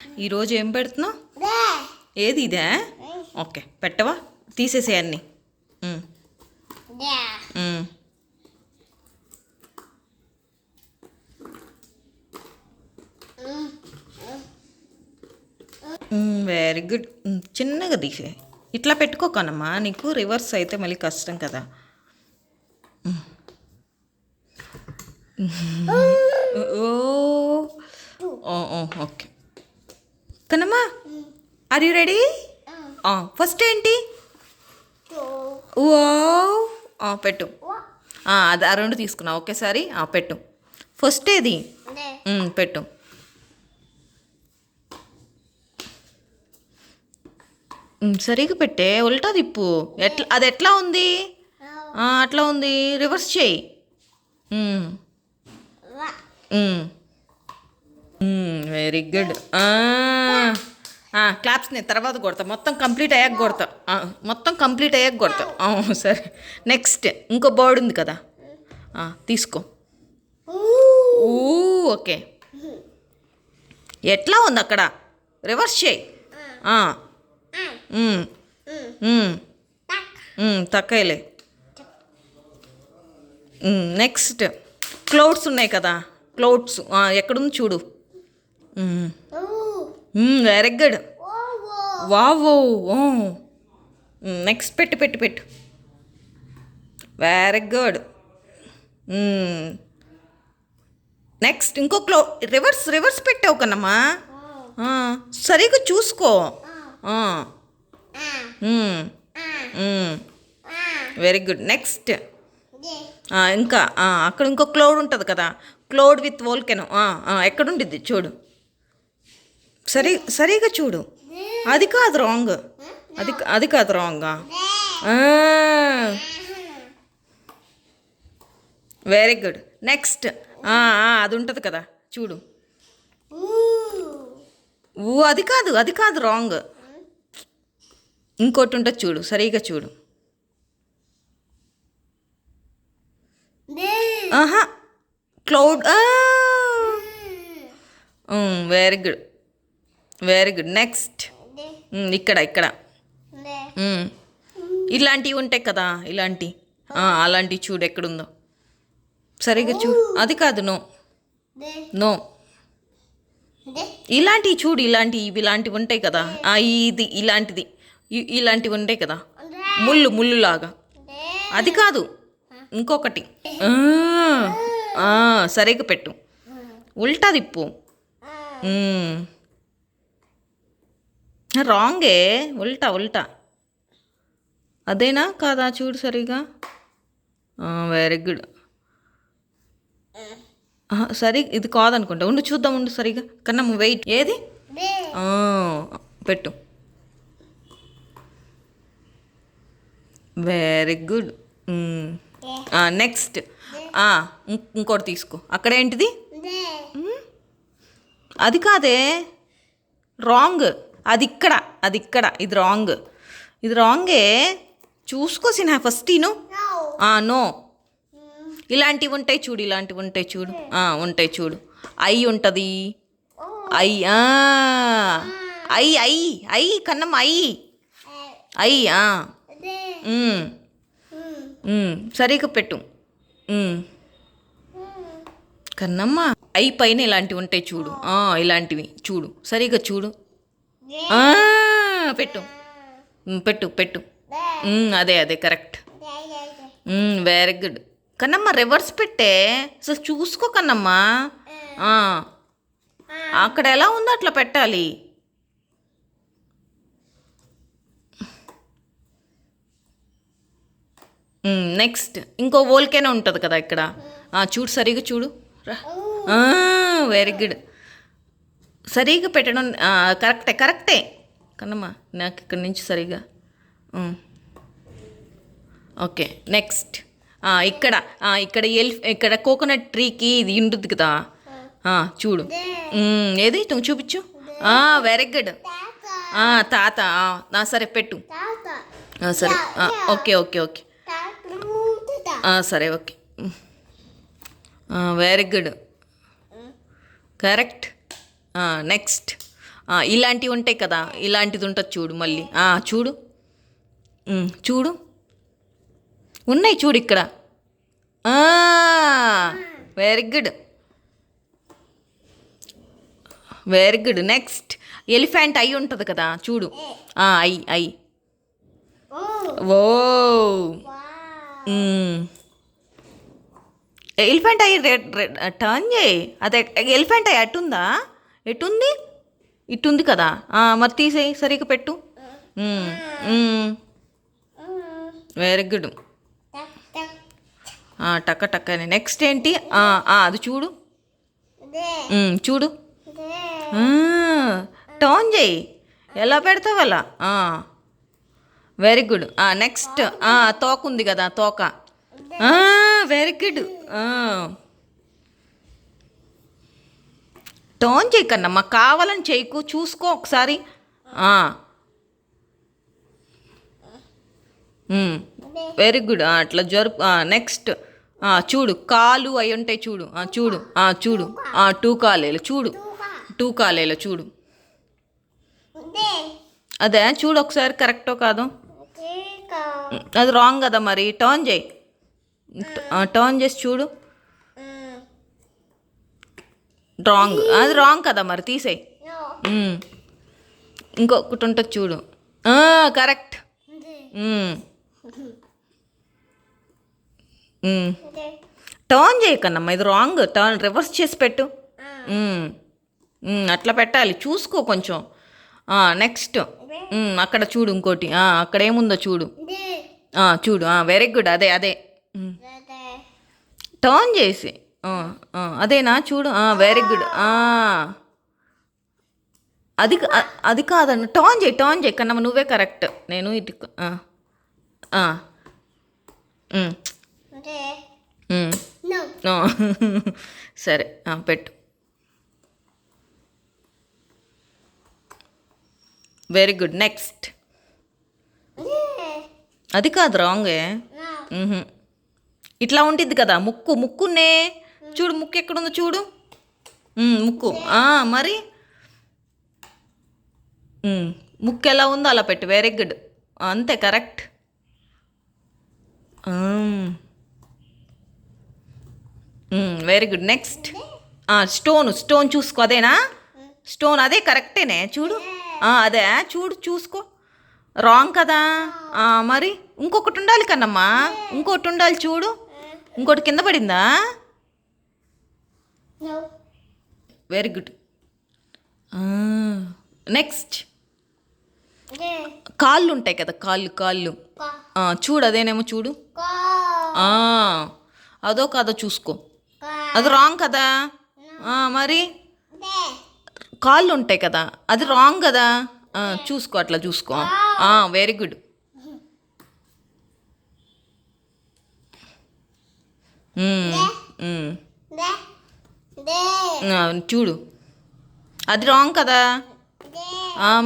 ఈరోజు ఏం పెడుతున్నావు? ఏది ఇదే? ఓకే, పెట్టవా? తీసేసే అన్నీ. Very good. చిన్నగా తీసే. ఇట్లా పెట్టుకోకనమ్మా, నీకు రివర్స్ అయితే మళ్ళీ కష్టం కదా. ఓకే కనమ్మా, ఆర్ యూ రెడీ? ఫస్ట్ ఏంటి? ఓ పెట్టు. అది ఆ రెండు తీసుకున్నావు ఒకేసారి. పెట్టు. ఫస్ట్ ఏది? పెట్టు. సరిగా పెట్టే. ఉల్టా తిప్పు. అది ఎట్లా ఉంది? అట్లా ఉంది. రివర్స్ చేయి. Very good. క్లాప్స్ నేను తర్వాత కొడతా. మొత్తం కంప్లీట్ అయ్యాక కొడతా. మొత్తం కంప్లీట్ అయ్యాక కొడతా. సరే. నెక్స్ట్ ఇంకో బర్డ్ ఉంది కదా, తీసుకో. ఓకే. ఎట్లా ఉంది అక్కడ? రివర్స్ చేయి. తక్కయలే. నెక్స్ట్ క్లౌడ్స్ ఉన్నాయి కదా, క్లౌడ్స్ ఎక్కడుంది చూడు. Very good. వావ్. నెక్స్ట్ పెట్టు పెట్టు పెట్టు. Very good. నెక్స్ట్ ఇంకో రివర్స్ రివర్స్ పెట్టావు కన్నమ్మా. సరిగ్గా చూసుకో. Very good. నెక్స్ట్ ఇంకా అక్కడ ఇంకో క్లౌడ్ ఉంటుంది కదా, క్లౌడ్ విత్ వోల్కెనో. ఎక్కడుండిద్ది చూడు. సరిగా చూడు. అది కాదు రాంగ్. అది కాదు రాంగా. Very good. నెక్స్ట్ అది ఉంటుంది కదా చూడు. అది కాదు రాంగ్. ఇంకోటి ఉంటుంది చూడు, సరిగా చూడు. Cloud. Very good. Very good. Next ఇక్కడ ఇలాంటివి ఉంటాయి కదా, అలాంటివి చూడు ఎక్కడుందో. సరిగా చూడు. అది కాదు. నో ఇలాంటివి చూడు. ఇలాంటివి ఉంటాయి కదా. ఇది ఇలాంటివి ఉంటాయి కదా, ముళ్ళులాగా. అది కాదు, ఇంకొకటి. సరిగా పెట్టు. ఉల్టా తిప్పు. రాంగే. ఉల్టా. అదేనా కాదా చూడు సరిగా. Very good. సరే ఇది కాదనుకుంటా. చూద్దాం సరిగా. కన్నా వెయిట్. ఏది? పెట్టు. Very good. నెక్స్ట్ ఇంకోటి తీసుకో. అక్కడ ఏంటిది? అది కాదే, రాంగ్. అది ఇక్కడ. ఇది రాంగే. చూసుకోసిన ఫస్ట్ ఈను. నో. ఇలాంటివి ఉంటాయి చూడు. ఉంటాయి చూడు. ఐ ఉంటుంది. ఐ కన్నమ్మ. ఐ. సరిగ్గా పెట్టు. కన్నమ్మ, ఐ పైన ఇలాంటివి ఉంటాయి చూడు. ఇలాంటివి చూడు. సరిగ్గా చూడు. పెట్టు. పెట్టు. అదే correct. Very good. Kannamma reverse పెట్టే. అసలు చూసుకో కన్నమ్మ. అక్కడ ఎలా ఉందో అట్లా పెట్టాలి. నెక్స్ట్ ఇంకో వోల్కెనో ఉంటుంది కదా ఇక్కడ. చూడు. సరిగా చూడు. Very good. సరిగా పెట్టడం కరెక్టే కన్నమ్మ. నాకు ఇక్కడి నుంచి సరిగా. ఓకే. నెక్స్ట్ ఇక్కడ కోకోనట్ ట్రీకి ఇది ఉంటుంది కదా, చూడు. ఏది నువ్వు చూపించు. Very good. తాత. సరే పెట్టు. సరే. ఓకే. సరే okay. Very good. Correct. Next ఇలాంటివి ఉంటాయి కదా, ఇలాంటిది ఉంటుంది చూడు మళ్ళీ. చూడు. చూడు ఉన్నాయి చూడు ఇక్కడ. Very good, very good. Next elephant eye ఉంటుంది కదా చూడు. Eye eye. ఓ, ఎలిఫెంట్ ఐ టర్న్ చేయి. అదే ఎలిఫెంట్ ఐ ఎట్టుందా? ఎటుంది? ఇటుంది కదా. మరి తీసేయి, సరిగ్గా పెట్టు. Very good. టక్క టక్క. నెక్స్ట్ ఏంటి? అది చూడు. చూడు. టర్న్ చేయి. ఎలా పెడతావు అలా? Very good. నెక్స్ట్ తోక ఉంది కదా, తోక. Very good. టర్న్ చేయి కన్నమ్మా, కావాలని చేయకు, చూసుకో ఒకసారి. Very good. అట్లా జరుపు. నెక్స్ట్ చూడు, కాలు అవి ఉంటాయి చూడు. చూడు చూడు. 2 కాలేలు చూడు. 2 కాలేలు చూడు. అదే చూడు ఒకసారి, కరెక్టో కాదు. అది రాంగ్ కదా మరి. టర్న్ చేయి, టర్న్ చేసి చూడు. రాంగ్, అది రాంగ్ కదా మరి, తీసేయి. ఇంకొకటి ఉంటుంది చూడు. కరెక్ట్. టర్న్ చేయకన్నమ్మా, ఇది రాంగ్. టర్న్ రివర్స్ చేసి పెట్టు. అట్లా పెట్టాలి, చూసుకో కొంచెం. నెక్స్ట్ అక్కడ చూడు ఇంకోటి. అక్కడ ఏముందో చూడు. చూడు. Very good. అదే అదే. టర్న్ చేసి అదేనా చూడు. Very good. అది కాదన్న, టర్న్ చేయి, టర్న్ చేయి కన్నమ్మ, నువ్వే కరెక్ట్. నేను ఇటు. సరే పెట్టు. Very good. నెక్స్ట్. అది కాదు, రాంగే. ఇట్లా ఉంటుంది కదా ముక్కు. ముక్కునే చూడు, ముక్కు ఎక్కడుందో చూడు. ముక్కు. మరి ముక్కు ఎలా ఉందో అలా పెట్టు. Very good. అంతే, correct. Very good. Next stone. Stone చూసుకో. అదేనా స్టోన్? అదే కరెక్టేనే చూడు. అదే చూడు, చూసుకో. రాంగ్ కదా మరి. ఇంకొకటి ఉండాలి కన్నమ్మా, ఇంకోటి ఉండాలి చూడు. ఇంకోటి కింద పడిందా? Very good. నెక్స్ట్ కాళ్ళు ఉంటాయి కదా, కాళ్ళు. కాళ్ళు చూడు. అదేనేమో చూడు. అదో కాదో చూసుకో. అది రాంగ్ కదా మరి. కాళ్ళు ఉంటాయి కదా, అది రాంగ్ కదా. చూసుకో, అట్లా చూసుకో. Very good. చూడు, అది రాంగ్ కదా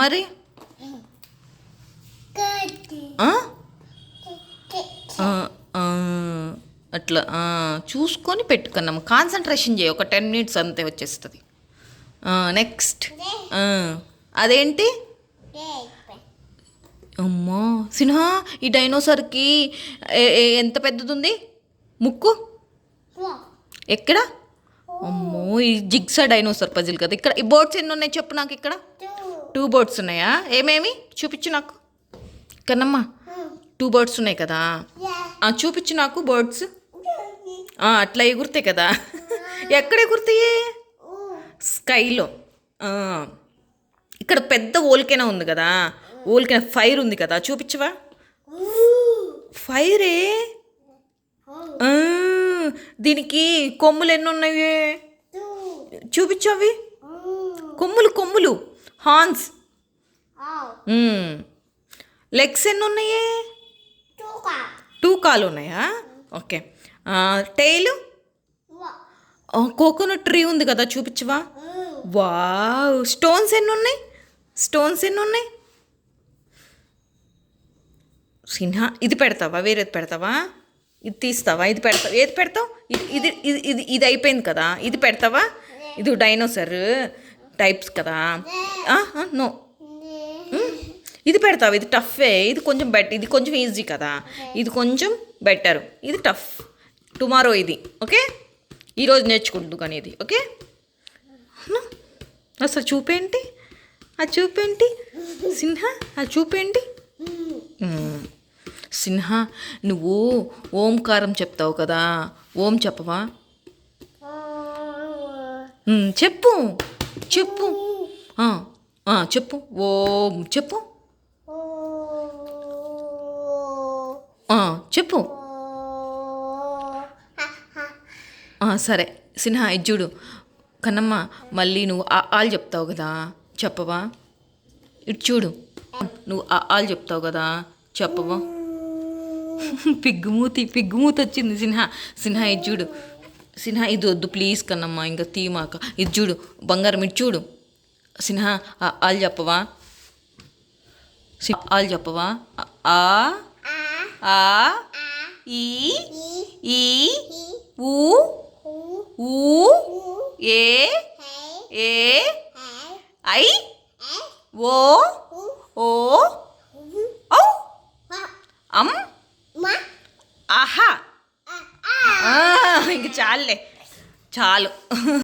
మరి. అట్లా చూసుకొని పెట్టుకున్నాము. కాన్సన్ట్రేషన్ చేయి, ఒక 10 minutes అంతే వచ్చేస్తుంది. నెక్స్ట్ అదేంటి? అమ్మా సిన్హా, ఈ డైనోసార్కి ఎంత పెద్దది ఉంది ముక్కు? ఎక్కడ? అమ్మో, ఈ జిగ్సా డైనోసార్ పజిల్ కదా. ఇక్కడ ఈ బోర్డ్స్ ఎన్ని ఉన్నాయి చెప్పు నాకు. ఇక్కడ 2 బోర్డ్స్ ఉన్నాయా? ఏమేమి చూపించు నాకు కన్నమ్మా. 2 బోర్డ్స్ ఉన్నాయి కదా, చూపించు నాకు బోర్డ్స్. అట్లా ఎగురుతాయి కదా. ఎక్కడ ఎగురుతాయి? స్కైలో. ఇక్కడ పెద్ద ఓల్కెనా ఉంది కదా, ఓల్కెనా ఫైర్ ఉంది కదా, చూపించవా? ఫైరే. దీనికి కొమ్ములు ఎన్ని ఉన్నాయి చూపించు. అవి కొమ్ములు, కొమ్ములు, హార్న్స్. లెగ్స్ ఎన్ని ఉన్నాయి? 2 కాలు ఉన్నాయా? ఓకే. టైలు? కోకోనట్ ట్రీ ఉంది కదా, చూపించవా? వావ్. స్టోన్స్ ఎన్ని ఉన్నాయి? స్టోన్స్ ఎన్ని ఉన్నాయి? సిన్హా, ఇది పెడతావా? వేరేది పెడతావా? ఇది తీస్తావా? ఇది పెడతావా? ఏది పెడతావు? ఇది ఇది ఇది ఇది అయిపోయింది కదా, ఇది పెడతావా? ఇది డైనోసార్ టైప్స్ కదా. నో, ఇది పెడతావు, ఇది టఫే, ఇది కొంచెం ఇది కొంచెం ఈజీ కదా, ఇది కొంచెం బెటర్, ఇది టఫ్. టుమారో ఇది, ఓకే? ఈరోజు నేర్చుకుంటు కానీ ఇది, ఓకే? అసలు చూపేంటి, అది చూపేంటి సిన్హా, అది చూపేంటి. సిన్హా, నువ్వు ఓంకారం చెప్తావు కదా, ఓం చెప్పవా? చెప్పు చెప్పు చెప్పు, ఓం చెప్పు, చెప్పు. సరే సిన్హా, ఇది చూడు. కన్నమ్మ, మళ్ళీ నువ్వు ఆలు చెప్తావు కదా, చెప్పవా? ఇటు చూడు, నువ్వు ఆలు చెప్తావు కదా, చెప్పవా? పిగ్గుమూతి వచ్చింది సిన్హా. సిన్హా, ఇది చూడు. సిన్హా, ఇది వద్దు ప్లీజ్ కన్నమ్మ, ఇంకా తీమాక. ఇది చూడు బంగారం, ఇటు చూడు. సిన్హా, ఆలు చెప్పవా? ఆలు చెప్పవా? ఆ ఆ ఈ ఈ ఊ ఊ ఏ ఏ ఐ ఓ ఓ ఔ అమ్ ఆహా. ఇంక చాలులే, చాలు.